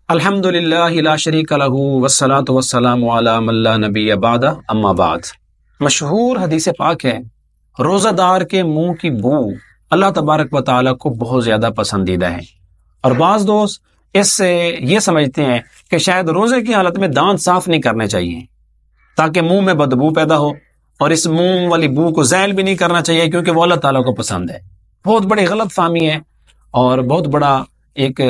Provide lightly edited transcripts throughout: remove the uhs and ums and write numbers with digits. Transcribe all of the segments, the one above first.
الحمدللہ لا شریک لہ والصلاۃ والسلام علی من لا نبی بعد اما بعد۔ مشہور حدیث پاک ہے، روزہ دار کے منہ کی بو اللہ تبارک و تعالیٰ کو بہت زیادہ پسندیدہ ہے، اور بعض دوست اس سے یہ سمجھتے ہیں کہ شاید روزے کی حالت میں دانت صاف نہیں کرنے چاہیے تاکہ منہ میں بدبو پیدا ہو، اور اس منہ والی بو کو زائل بھی نہیں کرنا چاہیے کیونکہ وہ اللہ تعالیٰ کو پسند ہے۔ بہت بڑی غلط فہمی ہے اور بہت بڑا ایک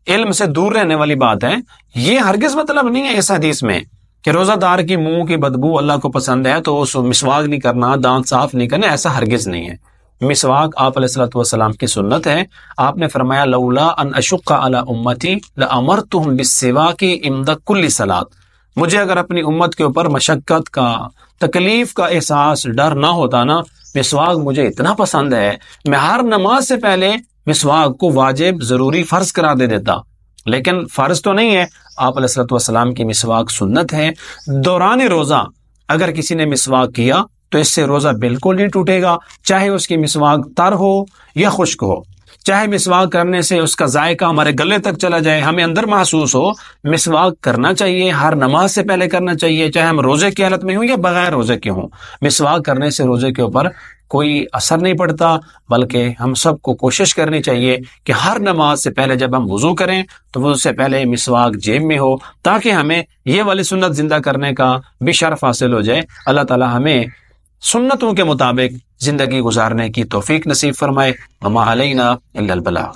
علم سے دور رہنے والی بات ہے۔ یہ ہرگز مطلب نہیں ہے اس حدیث میں کہ روزہ دار کی منہ کی بدبو اللہ کو پسند ہے تو اس مسواک نہیں کرنا، دانت صاف نہیں کرنا، ایسا ہرگز نہیں ہے۔ مسواک آپ علیہ الصلوۃ والسلام کی سنت ہے۔ آپ نے فرمایا لولا ان اشق علی امتی لامرتهم بالسواک عند کل صلاۃ، مجھے اگر اپنی امت کے اوپر مشقت کا، تکلیف کا احساس، ڈر نہ ہوتا نا، مسواک مجھے اتنا پسند ہے، میں ہر نماز سے پہلے مسواک کو واجب، ضروری، فرض کرا دیتا، لیکن فرض تو نہیں ہے۔ آپ علیہ الصلوۃ والسلام کی مسواک سنت ہے۔ دوران روزہ اگر کسی نے مسواک کیا تو اس سے روزہ بالکل نہیں ٹوٹے گا، چاہے اس کی مسواک تر ہو یا خشک ہو، چاہے مسواک کرنے سے اس کا ذائقہ ہمارے گلے تک چلا جائے، ہمیں اندر محسوس ہو، مسواک کرنا چاہیے، ہر نماز سے پہلے کرنا چاہیے، چاہے ہم روزے کی حالت میں ہوں یا بغیر روزے کے ہوں۔ مسواک کرنے سے روزے کے اوپر کوئی اثر نہیں پڑتا، بلکہ ہم سب کو کوشش کرنی چاہیے کہ ہر نماز سے پہلے جب ہم وضو کریں تو وضو سے پہلے مسواک جیب میں ہو، تاکہ ہمیں یہ والی سنت زندہ کرنے کا بھی شرف حاصل ہو جائے۔ اللہ تعالی ہمیں سنتوں کے مطابق زندگی گزارنے کی توفیق نصیب فرمائے۔ وما علینا الا البلاغ۔